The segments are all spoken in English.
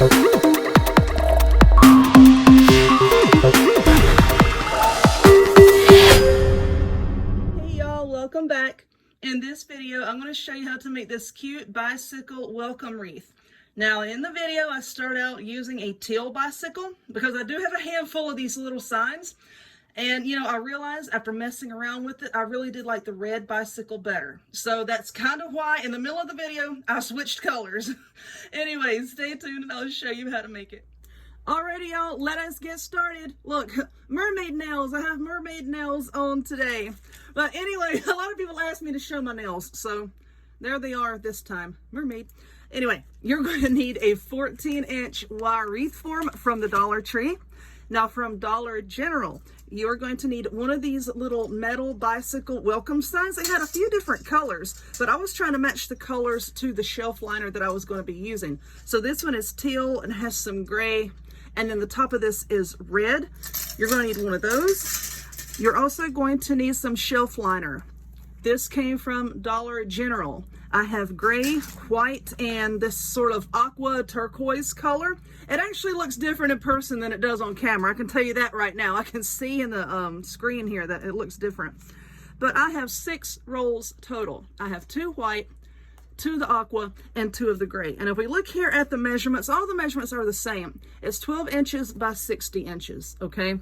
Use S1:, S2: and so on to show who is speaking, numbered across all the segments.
S1: Welcome back. In this video, I'm going to show you how to make this cute bicycle welcome wreath. Now, in the video, I start out using a teal bicycle because I do have a handful of these little signs. And, you know, I realized after messing around with it, I really did like the red bicycle better. So that's kind of why in the middle of the video, I switched colors. Anyway, stay tuned and I'll show you how to make it. Alrighty, y'all, let us get started. Look, mermaid nails. I have mermaid nails on today. But anyway, a lot of people ask me to show my nails, so there they are this time. Mermaid. Anyway, you're going to need a 14-inch wire wreath form from the Dollar Tree. Now, from Dollar General, you're going to need one of these little metal bicycle welcome signs. They had a few different colors, but I was trying to match the colors to the shelf liner that I was going to be using. So this one is teal and has some gray. And then the top of this is red. You're going to need one of those. You're also going to need some shelf liner. This came from Dollar General. I have gray, white, and this sort of aqua turquoise color. It actually looks different in person than it does on camera. I can tell you that right now. I can see in the screen here that it looks different. But I have 6 rolls total. I have 2 white, 2 of the aqua, and 2 of the gray. And if we look here at the measurements, all the measurements are the same. It's 12 inches by 60 inches, okay?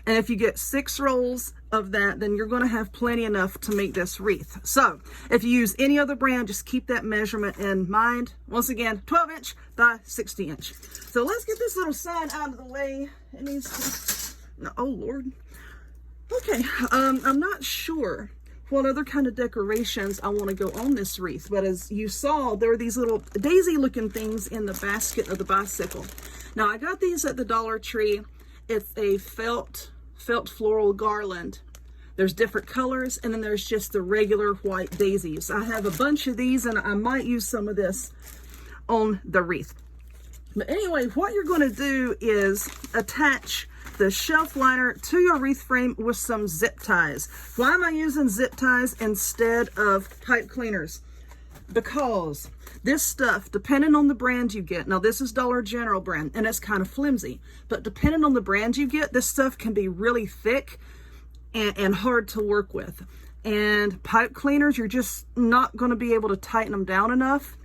S1: And if you get 6 rolls of that, then you're going to have plenty enough to make this wreath. So if you use any other brand, just keep that measurement in mind. Once again, 12 inch by 60 inch. So let's get this little sign out of the way. It needs to, oh Lord. Okay, I'm not sure what other kind of decorations I want to go on this wreath, but as you saw, there are these little daisy looking things in the basket of the bicycle. Now I got these at the Dollar Tree. It's a felt floral garland. There's different colors, and then there's just the regular white daisies. I have a bunch of these, and I might use some of this on the wreath. But anyway, what you're going to do is attach the shelf liner to your wreath frame with some zip ties. Why am I using zip ties instead of pipe cleaners? Because this stuff, depending on the brand you get, now this is Dollar General brand and it's kind of flimsy, but depending on the brand you get, this stuff can be really thick and hard to work with. And pipe cleaners, you're just not going to be able to tighten them down enough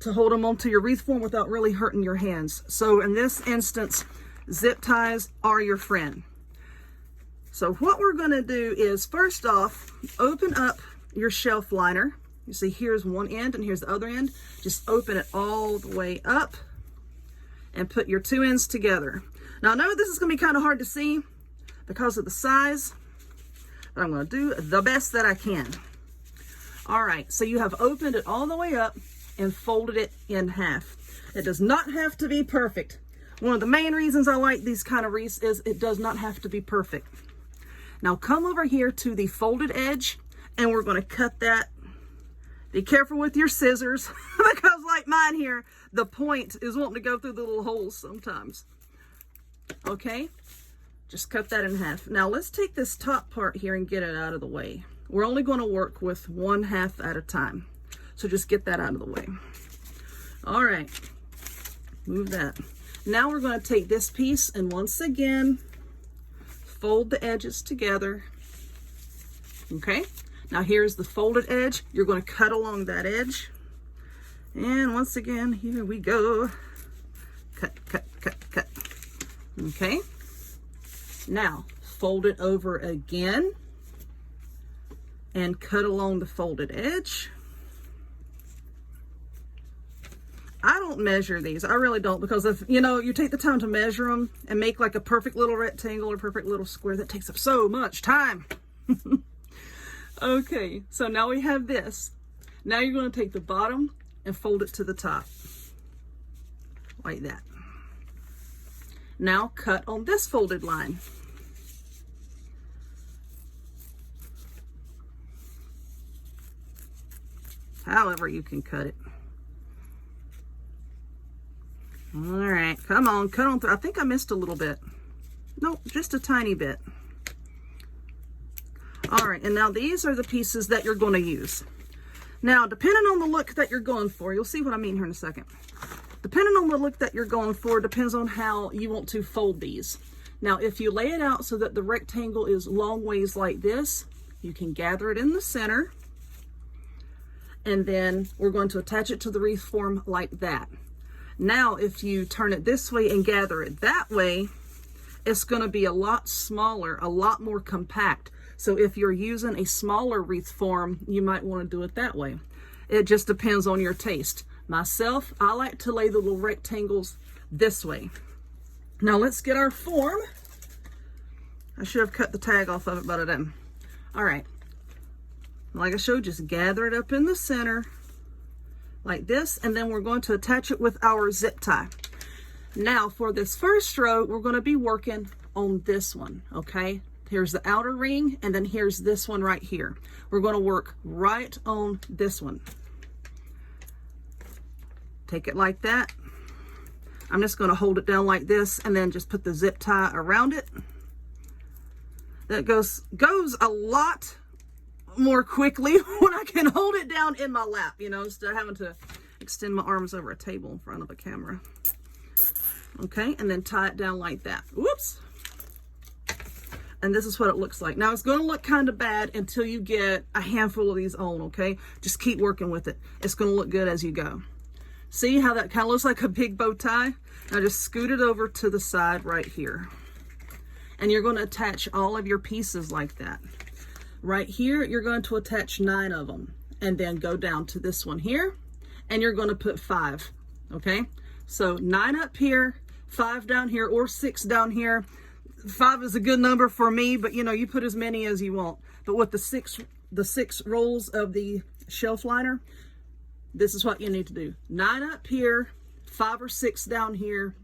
S1: to hold them onto your wreath form without really hurting your hands. So in this instance, zip ties are your friend. So what we're going to do is, first off, open up your shelf liner. You see here's one end and here's the other end. Just open it all the way up and put your 2 ends together. Now I know this is going to be kind of hard to see because of the size, but I'm going to do the best that I can. All right, so you have opened it all the way up and folded it in half. It does not have to be perfect. One of the main reasons I like these kind of wreaths is it does not have to be perfect. Now come over here to the folded edge and we're going to cut that. Be careful with your scissors because like mine here, the point is wanting to go through the little holes sometimes. Okay, just cut that in half. Now let's take this top part here and get it out of the way. We're only going to work with 1/2 at a time. So just get that out of the way. All right, move that. Now we're going to take this piece and once again, fold the edges together. Okay, now here's the folded edge. You're going to cut along that edge. And once again, here we go. Cut, cut, cut, cut. Okay, now fold it over again and cut along the folded edge. I don't measure these. I really don't, because if you take the time to measure them and make like a perfect little rectangle or perfect little square, that takes up so much time. Okay, so now we have this. Now you're going to take the bottom and fold it to the top like that. Now cut on this folded line. However you can cut it. All right, come on, cut on through. I think I missed a little bit. Nope, just a tiny bit. All right, and now these are the pieces that you're going to use. Now, depending on the look that you're going for, you'll see what I mean here in a second. depending on the look that you're going for, depends on how you want to fold these. Now, if you lay it out so that the rectangle is long ways like this, you can gather it in the center, and then we're going to attach it to the wreath form like that. Now, if you turn it this way and gather it that way, it's going to be a lot smaller, a lot more compact. So if you're using a smaller wreath form, you might want to do it that way. It just depends on your taste. Myself, I like to lay the little rectangles this way. Now let's get our form. I should have cut the tag off of it, but I didn't. All right. Like I showed, just gather it up in the center like this, and then we're going to attach it with our zip tie. Now for this first row, we're going to be working on this one, okay? Here's the outer ring, and then here's this one right here. We're going to work right on this one. Take it like that. I'm just going to hold it down like this and then just put the zip tie around it. That goes a lot more quickly when I can hold it down in my lap, you know, instead of having to extend my arms over a table in front of a camera. Okay, and then tie it down like that. Whoops. And this is what it looks like. Now, it's going to look kind of bad until you get a handful of these on, okay? Just keep working with it. It's going to look good as you go. See how that kind of looks like a big bow tie? Now just scoot it over to the side right here. And you're going to attach all of your pieces like that. Right here, you're going to attach 9 of them. And then go down to this one here. And you're going to put 5, okay? So 9 up here, 5 down here, or 6 down here. 5 is a good number for me, but you know, you put as many as you want. But with the six rolls of the shelf liner, this is what you need to do. 9 up here, 5 or 6 down here,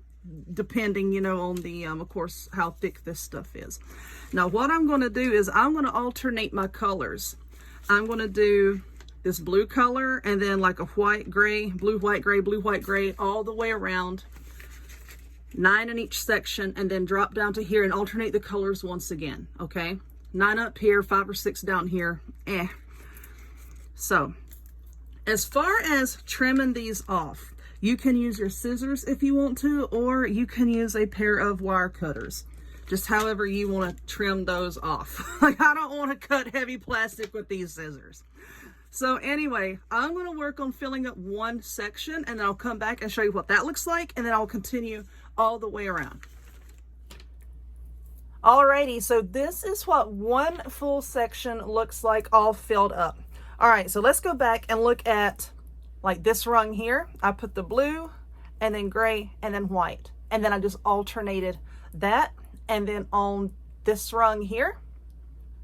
S1: depending, you know, on the, of course, how thick this stuff is. Now, what I'm going to do is I'm going to alternate my colors. I'm going to do this blue color and then like a white, gray, blue, white, gray, all the way around. 9 in each section, and then drop down to here and alternate the colors once again, okay? 9 up here, 5 or 6 down here, So, as far as trimming these off, you can use your scissors if you want to, or you can use a pair of wire cutters. Just however you want to trim those off. Like, I don't want to cut heavy plastic with these scissors. So anyway, I'm going to work on filling up one section, and then I'll come back and show you what that looks like, and then I'll continue all the way around. Alrighty, so this is what one full section looks like all filled up. All right, so let's go back and look at like this rung here. I put the blue and then gray and then white, and then I just alternated that. And then on this rung here,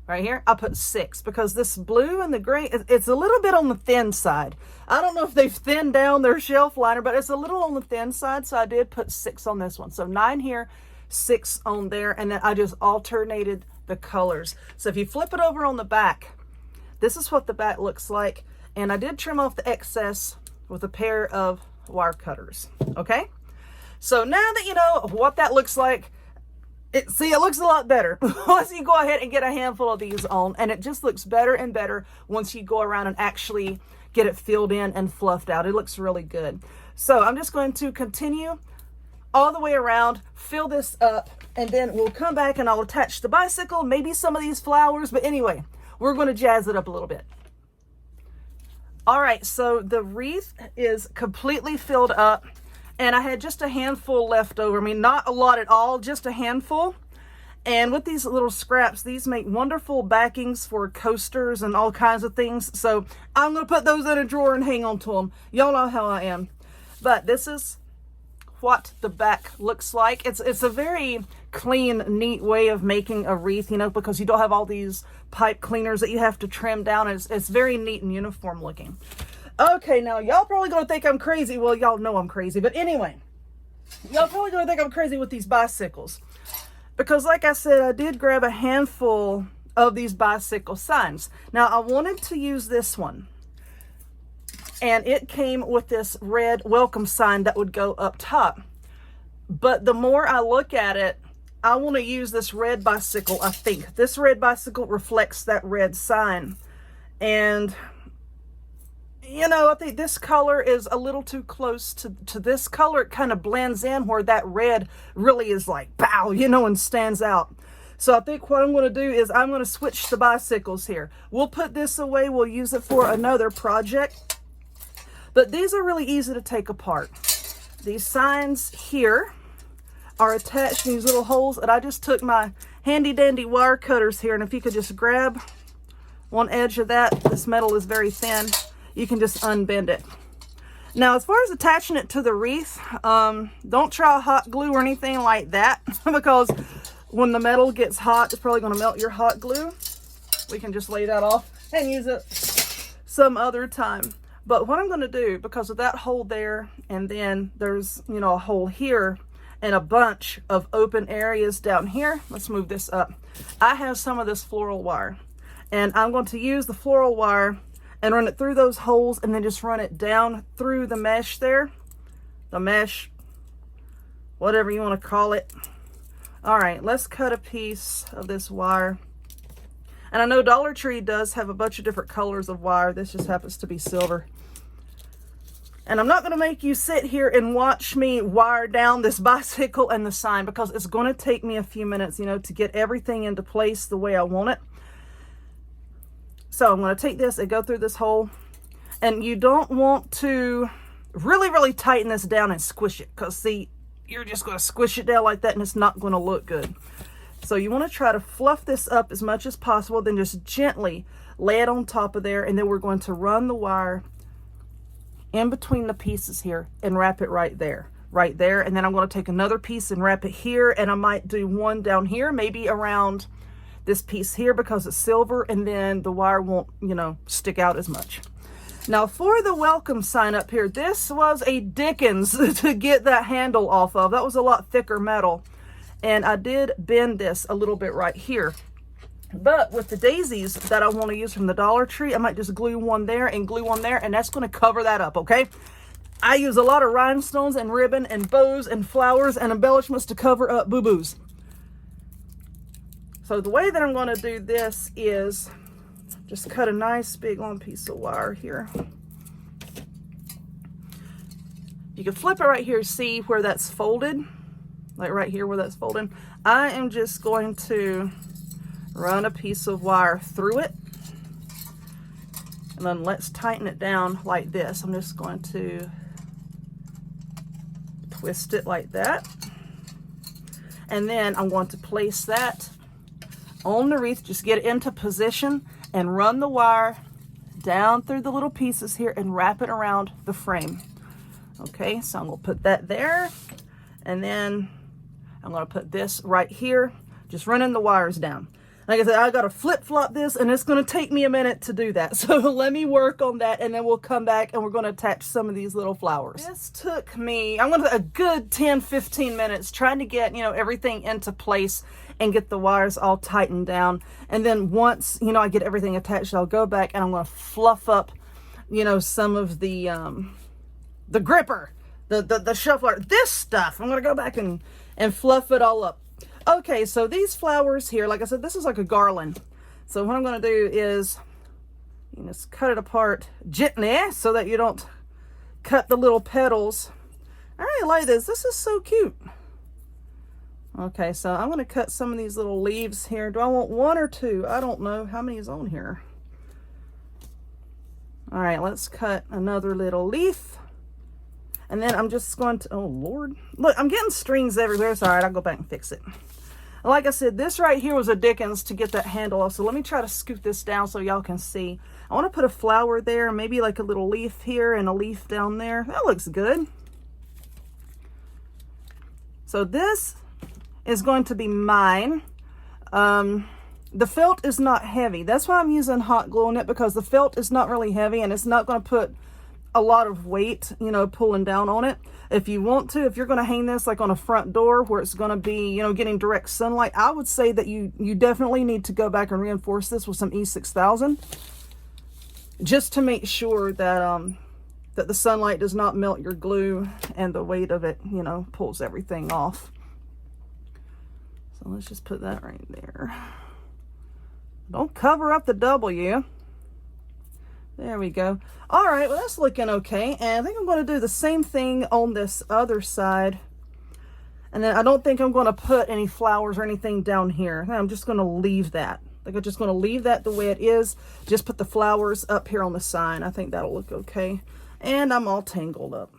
S1: right here, I put 6 because this blue and the gray, it's a little bit on the thin side. I don't know if they've thinned down their shelf liner, but it's a little on the thin side, so I did put 6 on this one. So 9 here, 6 on there, and then I just alternated the colors. So if you flip it over on the back, this is what the back looks like, and I did trim off the excess with a pair of wire cutters, okay? So now that you know what that looks like, it looks a lot better once you go ahead and get a handful of these on, and it just looks better and better once you go around and actually get it filled in and fluffed out. It looks really good. So I'm just going to continue all the way around, fill this up, and then we'll come back and I'll attach the bicycle, maybe some of these flowers, but anyway, we're going to jazz it up a little bit. All right, so the wreath is completely filled up. And I had just a handful left over. I mean, not a lot at all, just a handful. And with these little scraps, these make wonderful backings for coasters and all kinds of things. So I'm going to put those in a drawer and hang on to them. Y'all know how I am. But this is what the back looks like. It's a very clean, neat way of making a wreath, you know, because you don't have all these pipe cleaners that you have to trim down. It's very neat and uniform looking. Okay, now y'all probably gonna think I'm crazy. Well, y'all know I'm crazy, but anyway, y'all probably gonna think I'm crazy with these bicycles, because like I said, I did grab a handful of these bicycle signs. Now I wanted to use this one, and it came with this red welcome sign that would go up top. But the more I look at it, I want to use this red bicycle. I think this red bicycle reflects that red sign, and you know, I think this color is a little too close to this color. It kind of blends in where that red really is like, pow, you know, and stands out. So I think what I'm going to do is I'm going to switch the bicycles here. We'll put this away. We'll use it for another project. But these are really easy to take apart. These signs here are attached in these little holes. And I just took my handy dandy wire cutters here. And if you could just grab one edge of that, this metal is very thin, you can just unbend it. Now, as far as attaching it to the wreath, don't try hot glue or anything like that because when the metal gets hot, it's probably going to melt your hot glue. We can just lay that off and use it some other time. But what I'm going to do, because of that hole there, and then there's, you know, a hole here and a bunch of open areas down here. Let's move this up. I have some of this floral wire, and I'm going to use the floral wire and run it through those holes and then just run it down through the mesh there. The mesh, whatever you want to call it. All right, let's cut a piece of this wire. And I know Dollar Tree does have a bunch of different colors of wire. This just happens to be silver. And I'm not going to make you sit here and watch me wire down this bicycle and the sign because it's going to take me a few minutes, you know, to get everything into place the way I want it. So I'm going to take this and go through this hole. And you don't want to really tighten this down and squish it because, see, you're just going to squish it down like that and it's not going to look good. So you want to try to fluff this up as much as possible, then just gently lay it on top of there, and then we're going to run the wire in between the pieces here and wrap it right there, and then I'm going to take another piece and wrap it here, and I might do one down here, maybe around this piece here because it's silver, and then the wire won't, you know, stick out as much. Now for the welcome sign up here, this was a Dickens to get that handle off of. That was a lot thicker metal. And I did bend this a little bit right here. But with the daisies that I want to use from the Dollar Tree, I might just glue one there and glue one there, and that's going to cover that up, okay? I use a lot of rhinestones and ribbon and bows and flowers and embellishments to cover up boo-boos. So the way that I'm going to do this is just cut a nice big long piece of wire here. You can flip it right here, see where that's folded, like right here where that's folded. I am just going to run a piece of wire through it, and then let's tighten it down like this. I'm just going to twist it like that, and then I'm going to place that on the wreath. Just get it into position and run the wire down through the little pieces here and wrap it around the frame. Okay, so I'm going to put that there, and then I'm going to put this right here, just running the wires down. Like I said, I got to flip-flop this, and it's going to take me a minute to do that. So let me work on that, and then we'll come back, and we're going to attach some of these little flowers. This took me, a good 10-15 minutes trying to get, you know, everything into place and get the wires all tightened down. And then once, you know, I get everything attached, I'll go back and I'm going to fluff up, you know, some of the gripper, the shuffler, this stuff. I'm going to go back and fluff it all up. Okay, so these flowers here, like I said, this is like a garland. So what I'm going to do is, you just cut it apart gently so that you don't cut the little petals. I really like this. This is so cute. Okay, so I'm going to cut some of these little leaves here. Do I want one or two? I don't know how many is on here. All right, let's cut another little leaf. And then I'm just going to, oh Lord, look, I'm getting strings everywhere. It's all right, I'll go back and fix it. Like I said, this right here was a Dickens to get that handle off. So let me try to scoot this down so y'all can see. I want to put a flower there, maybe like a little leaf here and a leaf down there. That looks good. So this is going to be mine. The felt is not heavy. That's why I'm using hot glue on it, because the felt is not really heavy and it's not going to put a lot of weight, you know, pulling down on it. If you want to, if you're going to hang this like on a front door where it's going to be, you know, getting direct sunlight, I would say that you definitely need to go back and reinforce this with some E6000 just to make sure that that the sunlight does not melt your glue and the weight of it, you know, pulls everything off. So let's just put that right there. Don't cover up the W. There we go. All right, well, that's looking okay. And I think I'm going to do the same thing on this other side. And then I don't think I'm going to put any flowers or anything down here. I'm just going to leave that. I think I'm just going to leave that the way it is. Just put the flowers up here on the side. I think that'll look okay. And I'm all tangled up.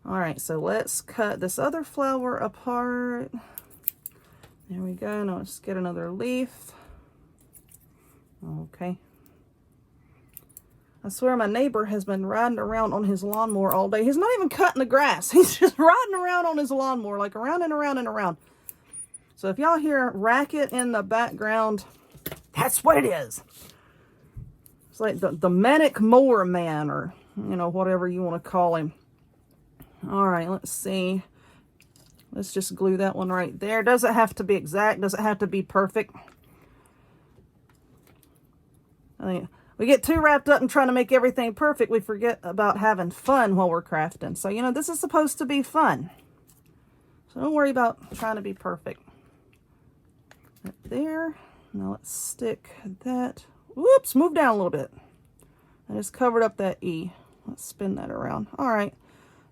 S1: All right, so let's cut this other flower apart. There we go. Now let's get another leaf. Okay. I swear my neighbor has been riding around on his lawnmower all day. He's not even cutting the grass. He's just riding around on his lawnmower, like around and around and around. So if y'all hear a racket in the background, that's what it is. It's like the manic mower man, or, you know, whatever you want to call him. All right, let's see. Let's just glue that one right there. Doesn't have to be exact. Doesn't have to be perfect. I think we get too wrapped up in trying to make everything perfect, we forget about having fun while we're crafting. So, you know, this is supposed to be fun. So don't worry about trying to be perfect. Right there. Now let's stick that. Whoops, move down a little bit. I just covered up that E. Let's spin that around. All right,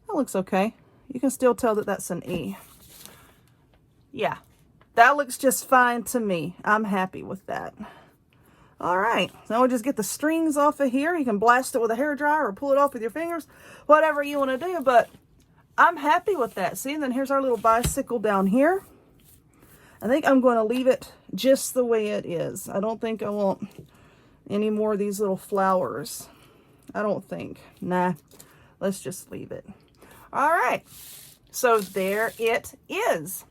S1: that looks okay. You can still tell that that's an E. Yeah, that looks just fine to me. I'm happy with that. All right, so now we'll just get the strings off of here. You can blast it with a hairdryer or pull it off with your fingers, whatever you want to do, but I'm happy with that. See, and then here's our little bicycle down here. I think I'm going to leave it just the way it is. I don't think I want any more of these little flowers. I don't think. Nah, let's just leave it. All right, so there it is.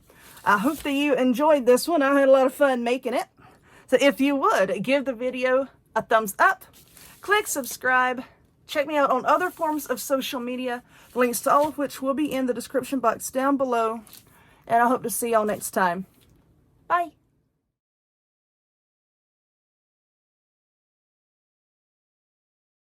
S1: I hope that you enjoyed this one. I had a lot of fun making it. So if you would, give the video a thumbs up, click subscribe, check me out on other forms of social media, links to all of which will be in the description box down below, and I hope to see y'all next time. Bye.